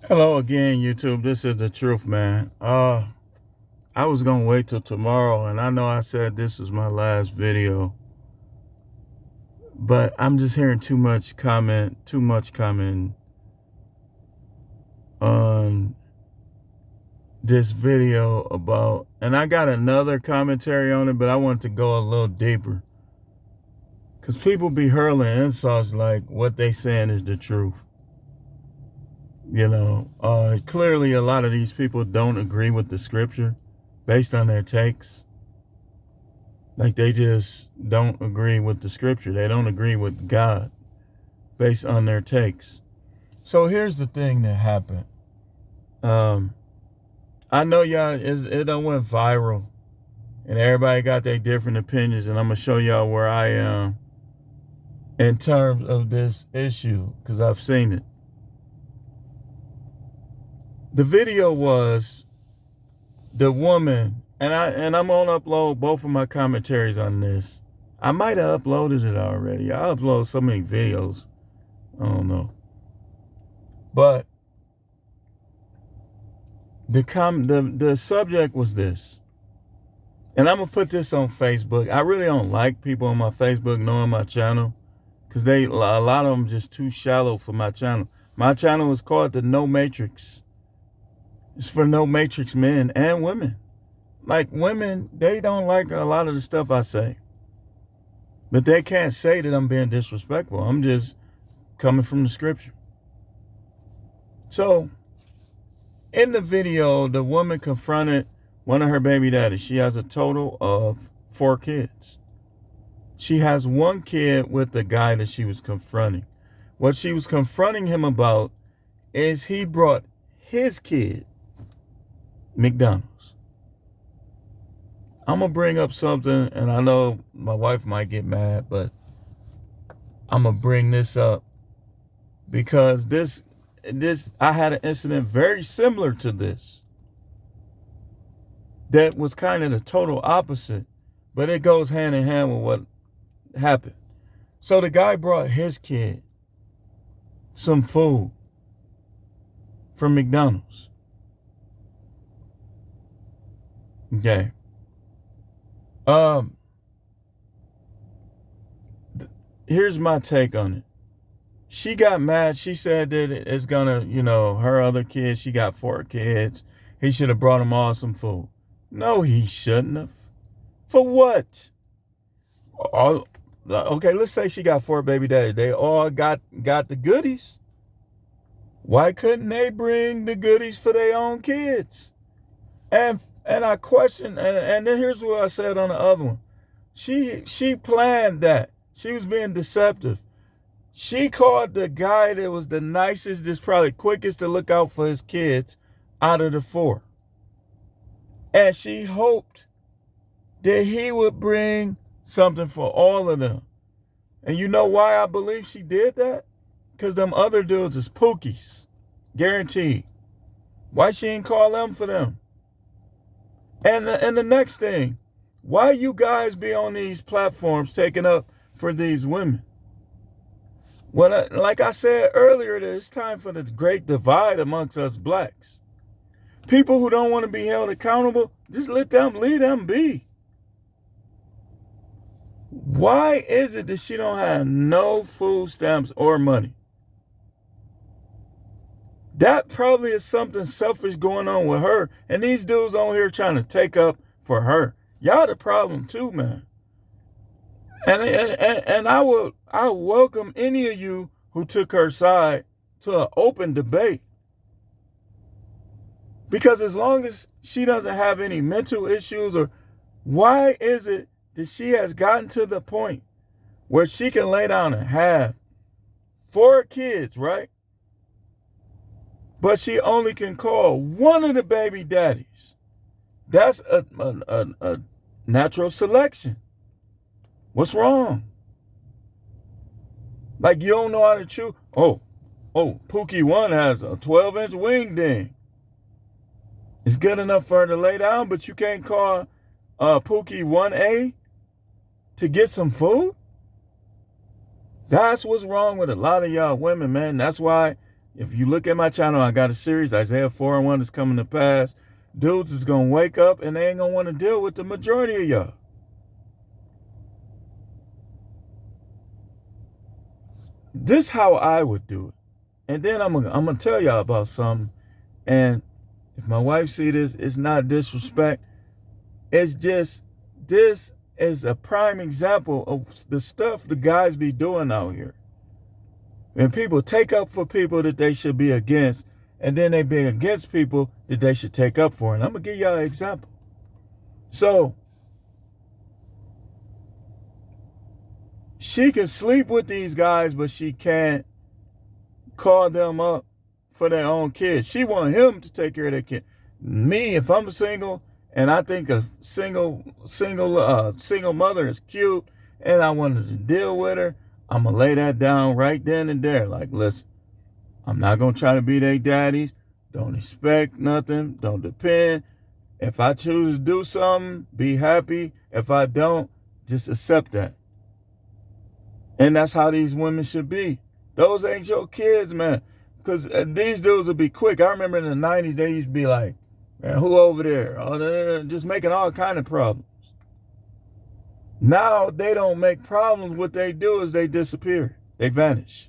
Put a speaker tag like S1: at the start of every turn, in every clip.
S1: Hello again, YouTube. This is the truth, man. I was gonna wait till tomorrow, and I know I said this is my last video, but I'm just hearing too much comment on this video about, and I got another commentary on it, but I want to go a little deeper, cause people be hurling insults like what they saying is the truth. Clearly a lot of these people don't agree with the scripture based on their takes. Like they just don't agree with the scripture. They don't agree with God based on their takes. So here's the thing that happened. I know y'all it done went viral and everybody got their different opinions, and I'm gonna show y'all where I am in terms of this issue because I've seen it. The video was the woman, and I'm gonna upload both of my commentaries on this. I might have uploaded it already. I upload so many videos. I don't know. But the subject was this. And I'm gonna put this on Facebook. I really don't like people on my Facebook knowing my channel, because a lot of them just too shallow for my channel. My channel is called the No Matrix. It's for no matrix men and women. Like women, they don't like a lot of the stuff I say. But they can't say that I'm being disrespectful. I'm just coming from the scripture. So, in the video, the woman confronted one of her baby daddies. She has a total of 4 kids. She has 1 kid with the guy that she was confronting. What she was confronting him about is he brought his kid McDonald's. I'm going to bring up something, and I know my wife might get mad, but I'm going to bring this up because I had an incident very similar to this that was kind of the total opposite, but it goes hand in hand with what happened. So the guy brought his kid some food from McDonald's. Okay. Here's my take on it. She got mad. She said that it's gonna, her other kids, she got 4 kids. He should have brought them all some food. No, he shouldn't have. For what? Okay, let's say she got 4 baby daddies. They all got the goodies. Why couldn't they bring the goodies for their own kids? And I questioned, and then here's what I said on the other one. She planned that. She was being deceptive. She called the guy that was the nicest, that's probably quickest to look out for his kids out of the 4. And she hoped that he would bring something for all of them. And you know why I believe she did that? Because them other dudes is pookies. Guaranteed. Why she ain't call them for them? And the next thing, why you guys be on these platforms taking up for these women? Well, like I said earlier, it's time for the great divide amongst us blacks. People who don't want to be held accountable, just leave them be. Why is it that she don't have no food stamps or money? That probably is something selfish going on with her. And these dudes on here trying to take up for her. Y'all the problem too, man. And I welcome any of you who took her side to an open debate. Because as long as she doesn't have any mental issues, or why is it that she has gotten to the point where she can lay down and have 4 kids, right? But she only can call one of the baby daddies. That's a natural selection. What's wrong? Like you don't know how to choose. Oh, Pookie 1 has a 12-inch wing ding. It's good enough for her to lay down, but you can't call Pookie 1A to get some food? That's what's wrong with a lot of y'all women, man. That's why If you look at my channel, I got a series, Isaiah 4:1 is coming to pass. Dudes is going to wake up and they ain't going to want to deal with the majority of y'all. This how I would do it. And then I'm going to tell y'all about something. And if my wife see this, it's not disrespect. It's just, this is a prime example of the stuff the guys be doing out here. And people take up for people that they should be against, and then they be against people that they should take up for. And I'm going to give y'all an example. So, she can sleep with these guys, but she can't call them up for their own kids. She want him to take care of their kid. Me, if I'm single, and I think a single mother is cute, and I wanted to deal with her, I'm going to lay that down right then and there. Like, listen, I'm not going to try to be their daddies. Don't expect nothing. Don't depend. If I choose to do something, be happy. If I don't, just accept that. And that's how these women should be. Those ain't your kids, man. Because these dudes will be quick. I remember in the 90s, they used to be like, man, who over there? Oh, just making all kind of problems. Now they don't make problems. What they do is they disappear. They vanish.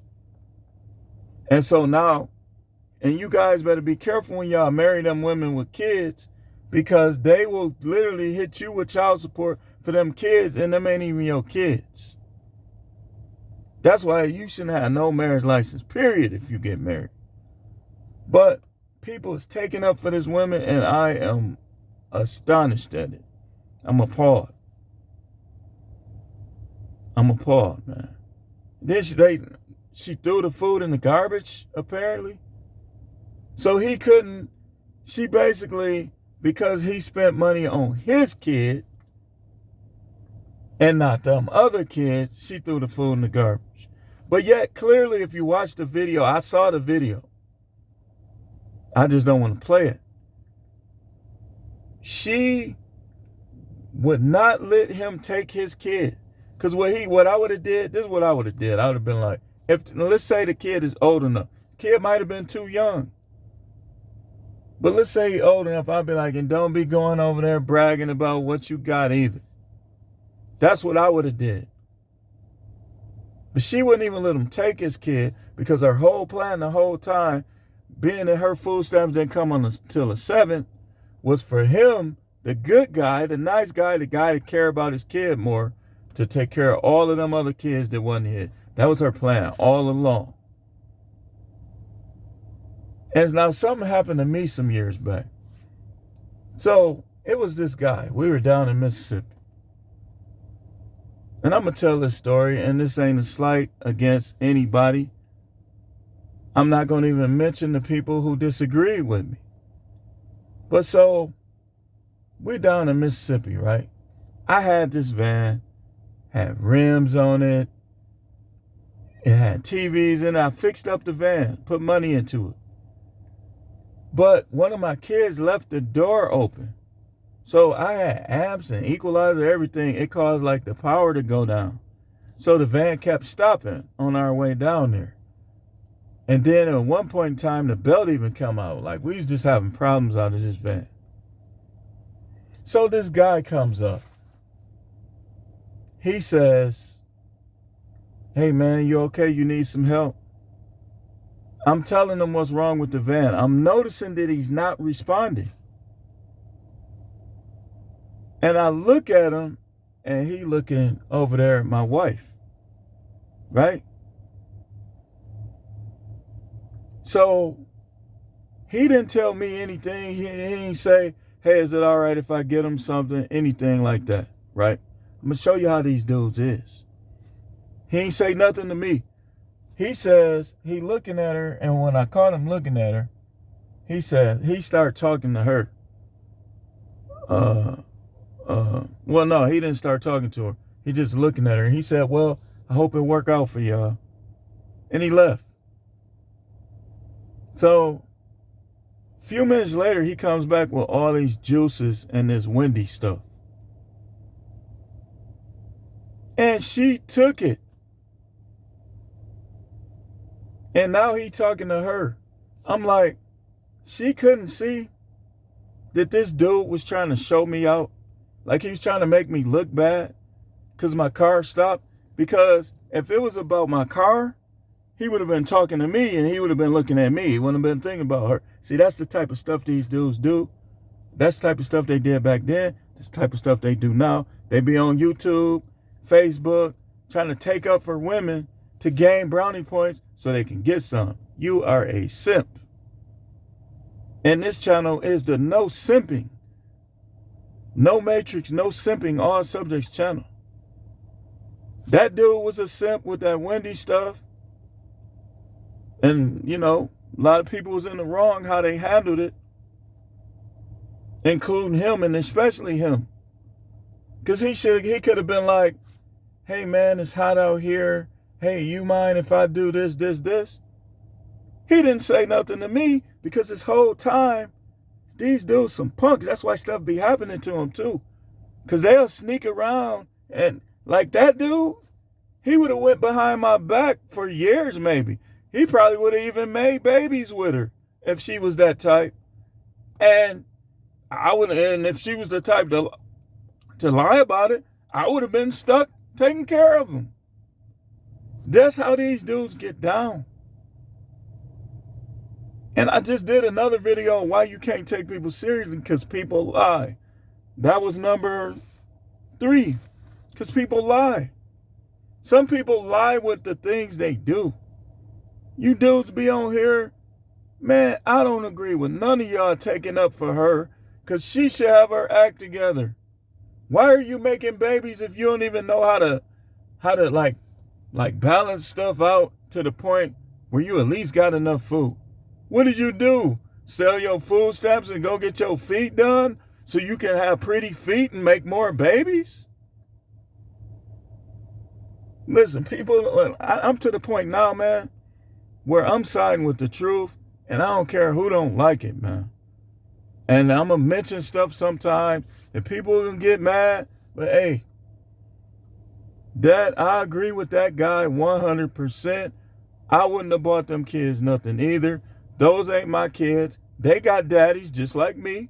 S1: And so now, and you guys better be careful when y'all marry them women with kids, because they will literally hit you with child support for them kids, and them ain't even your kids. That's why you shouldn't have no marriage license, period, if you get married. But people is taking up for this women, and I am astonished at it. I'm appalled. I'm appalled, man. Then she threw the food in the garbage, apparently. So he couldn't, she basically, because he spent money on his kid and not them other kids, she threw the food in the garbage. But yet, clearly, if you watch the video, I saw the video. I just don't want to play it. She would not let him take his kid. Because what I would have did, this is what I would have did. I would have been like, let's say the kid is old enough. Kid might have been too young. But let's say he's old enough, I'd be like, and don't be going over there bragging about what you got either. That's what I would have did. But she wouldn't even let him take his kid, because her whole plan the whole time, being that her food stamps didn't come until the 7th, was for him, the good guy, the nice guy, the guy that cared about his kid more, to take care of all of them other kids that wasn't his. That was her plan all along. And now something happened to me some years back. So it was this guy. We were down in Mississippi. And I'm going to tell this story, and this ain't a slight against anybody. I'm not going to even mention the people who disagreed with me. But so we're down in Mississippi, right? I had this van, had rims on it. It had TVs in it. I fixed up the van, put money into it. But one of my kids left the door open. So I had amps and equalizer, everything. It caused like the power to go down. So the van kept stopping on our way down there. And then at one point in time, the belt even come out. Like, we was just having problems out of this van. So this guy comes up. He says, hey man, you okay? You need some help? I'm telling him what's wrong with the van. I'm noticing that he's not responding. And I look at him, and he looking over there at my wife, right? So he didn't tell me anything. He didn't say, hey, is it all right if I get him something? Anything like that, right? I'm going to show you how these dudes is. He ain't say nothing to me. He says he looking at her, and when I caught him looking at her, he said he started talking to her. Well, no, he didn't start talking to her. He just looking at her. He said, well, I hope it work out for y'all. And he left. So a few minutes later, he comes back with all these juices and this Wendy stuff. And she took it. And now he talking to her. I'm like, she couldn't see that this dude was trying to show me out. Like he was trying to make me look bad because my car stopped. Because if it was about my car, he would have been talking to me and he would have been looking at me. He wouldn't have been thinking about her. See, that's the type of stuff these dudes do. That's the type of stuff they did back then. That's the type of stuff they do now. They be on YouTube, Facebook, trying to take up for women to gain brownie points so they can get some. You are a simp. And this channel is the no simping, no matrix, no simping, all subjects channel. That dude was a simp with that Wendy stuff. And, you know, a lot of people was in the wrong how they handled it, including him and especially him. Because he could have been like, hey, man, it's hot out here. Hey, you mind if I do this, this, this? He didn't say nothing to me because this whole time, these dudes some punks. That's why stuff be happening to them too. Because they'll sneak around and like that dude, he would have went behind my back for years maybe. He probably would have even made babies with her if she was that type. And and if she was the type to lie about it, I would have been stuck taking care of him. That's how these dudes get down. And I just did another video on why you can't take people seriously, because people lie. That was number 3, because people lie. Some people lie with the things they do. You dudes be on here, man, I don't agree with none of y'all taking up for her, because she should have her act together. Why are you making babies if you don't even know how to like balance stuff out to the point where you at least got enough food? What did you do? Sell your food stamps and go get your feet done so you can have pretty feet and make more babies? Listen, people, I'm to the point now, man, where I'm siding with the truth, and I don't care who don't like it, man. And I'm going to mention stuff sometimes, and people can get mad, but hey, I agree with that guy 100%. I wouldn't have bought them kids nothing either. Those ain't my kids. They got daddies just like me.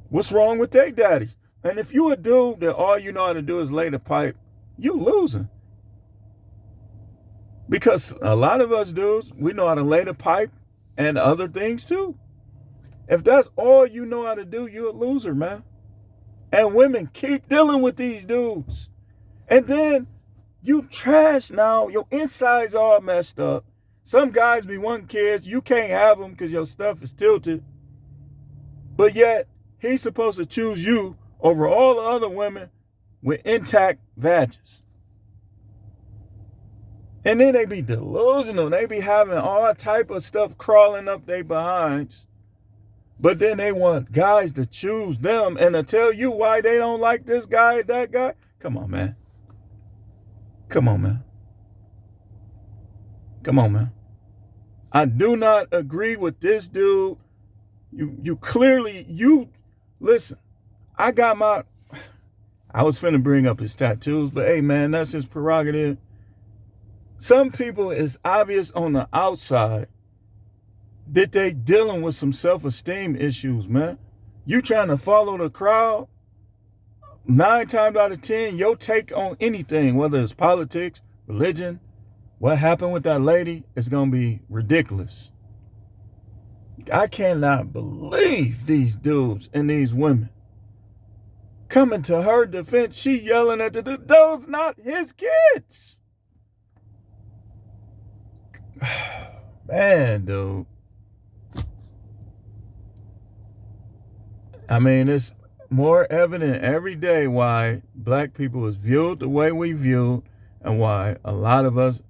S1: What's wrong with their daddies? And if you a dude that all you know how to do is lay the pipe, you losing. Because a lot of us dudes, we know how to lay the pipe and other things too. If that's all you know how to do, you're a loser, man. And women keep dealing with these dudes. And then you trash now. Your inside's all messed up. Some guys be wanting kids. You can't have them because your stuff is tilted. But yet, he's supposed to choose you over all the other women with intact vaginas. And then they be delusional. They be having all type of stuff crawling up their behinds. But then they want guys to choose them and to tell you why they don't like this guy, that guy. Come on, man. Come on, man. Come on, man. I do not agree with this dude. You clearly, listen, I was finna bring up his tattoos, but hey, man, that's his prerogative. Some people, it's obvious on the outside that they dealing with some self-esteem issues, man. You trying to follow the crowd, 9 times out of 10, your take on anything, whether it's politics, religion, what happened with that lady, is going to be ridiculous. I cannot believe these dudes and these women. Coming to her defense, she yelling at the dude, those not his kids. Man, dude. I mean, it's more evident every day why black people is viewed the way we viewed and why a lot of us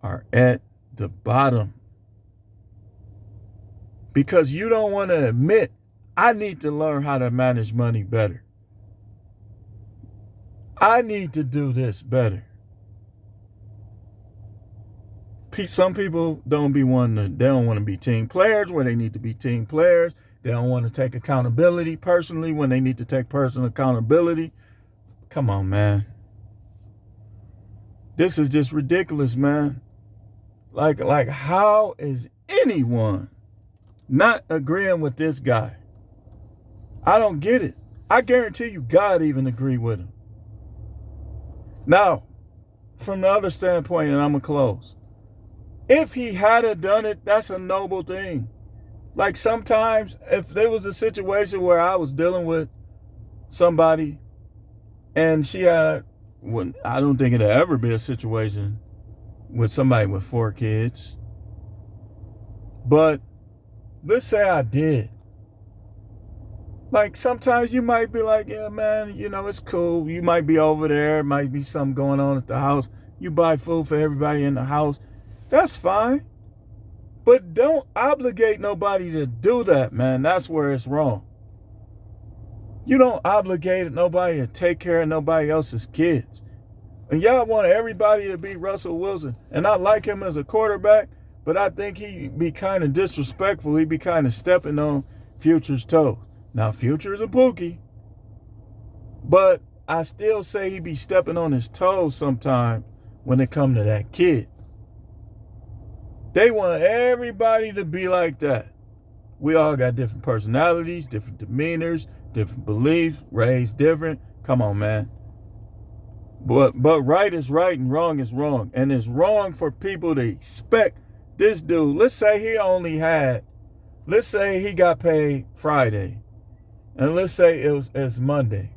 S1: are at the bottom. Because you don't want to admit, I need to learn how to manage money better. I need to do this better. Some people they don't want to be team players where they need to be team players. They don't want to take accountability personally when they need to take personal accountability. Come on, man. This is just ridiculous, man. Like how is anyone not agreeing with this guy? I don't get it. I guarantee you God even agreed with him. Now, from the other standpoint, and I'm going to close. If he had done it, that's a noble thing. Like sometimes if there was a situation where I was dealing with somebody and she had, I don't think it'll ever be a situation with somebody with 4 kids. But let's say I did. Like sometimes you might be like, yeah, man, you know, it's cool. You might be over there. Might be something going on at the house. You buy food for everybody in the house. That's fine. But don't obligate nobody to do that, man. That's where it's wrong. You don't obligate nobody to take care of nobody else's kids. And y'all want everybody to be Russell Wilson. And I like him as a quarterback, but I think he be kind of disrespectful. He be kind of stepping on Future's toes. Now, Future is a Pookie, but I still say he be stepping on his toes sometimes when it come to that kid. They want everybody to be like that. We all got different personalities, different demeanors, different beliefs, raised different. Come on, man. But right is right and wrong is wrong. And it's wrong for people to expect this dude. Let's say he got paid Friday. And let's say it's Monday.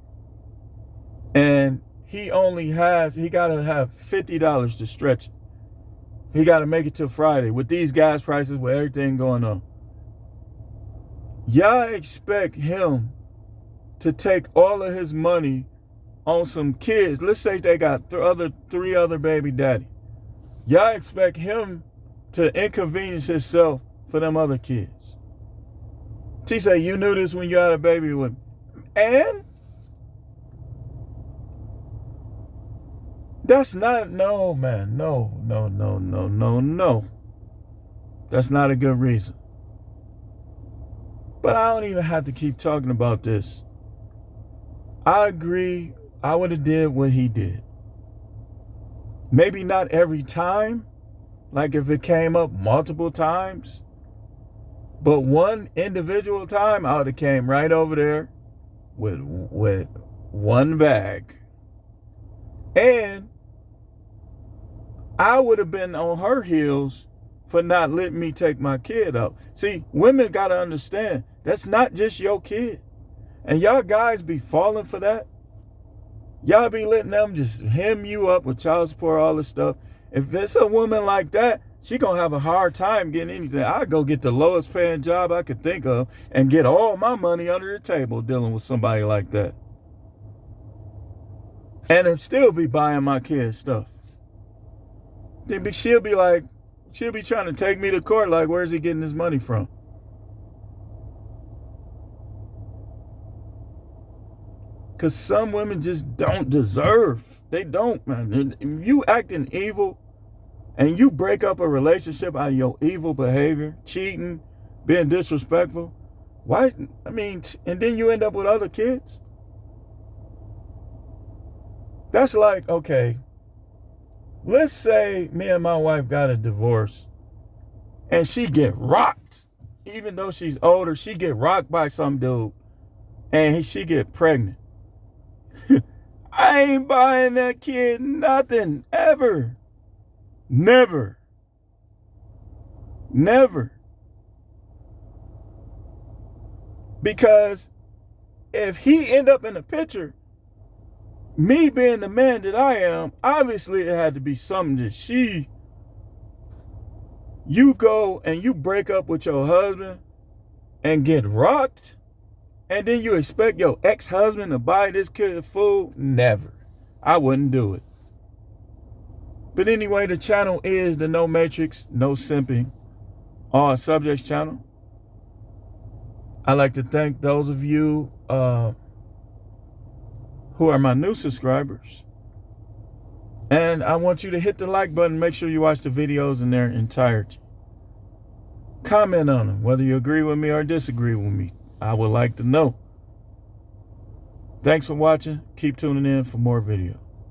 S1: And he got to have $50 to stretch it. He got to make it till Friday with these gas prices, with everything going on. Y'all expect him to take all of his money on some kids. Let's say they got 3 other baby daddy. Y'all expect him to inconvenience himself for them other kids. She say, you knew this when you had a baby with me. And that's not, no, man. No. That's not a good reason. But I don't even have to keep talking about this. I agree. I would have did what he did. Maybe not every time. Like if it came up multiple times. But one individual time, I would have came right over there with one bag. And I would have been on her heels for not letting me take my kid out. See, women got to understand, that's not just your kid. And y'all guys be falling for that. Y'all be letting them just hem you up with child support, all this stuff. If it's a woman like that, she gonna have a hard time getting anything. I'd go get the lowest paying job I could think of and get all my money under the table dealing with somebody like that. And if still be buying my kids stuff. Then she'll be trying to take me to court like, where's he getting his money from? Because some women just don't deserve. They don't, man. If you acting evil and you break up a relationship out of your evil behavior, cheating, being disrespectful, why? I mean, and then you end up with other kids. That's like, okay, let's say me and my wife got a divorce and she get rocked. Even though she's older, she get rocked by some dude and she get pregnant. I ain't buying that kid nothing, ever. Never. Because if he end up in the picture, me being the man that I am, obviously it had to be something that you go and you break up with your husband and get rocked, and then you expect your ex-husband to buy this kid food? Never. I wouldn't do it. But anyway, the channel is the No Matrix, No Simping, All Subjects channel. I'd like to thank those of you who are my new subscribers. And I want you to hit the like button. Make sure you watch the videos in their entirety. Comment on them, whether you agree with me or disagree with me. I would like to know. Thanks for watching. Keep tuning in for more videos.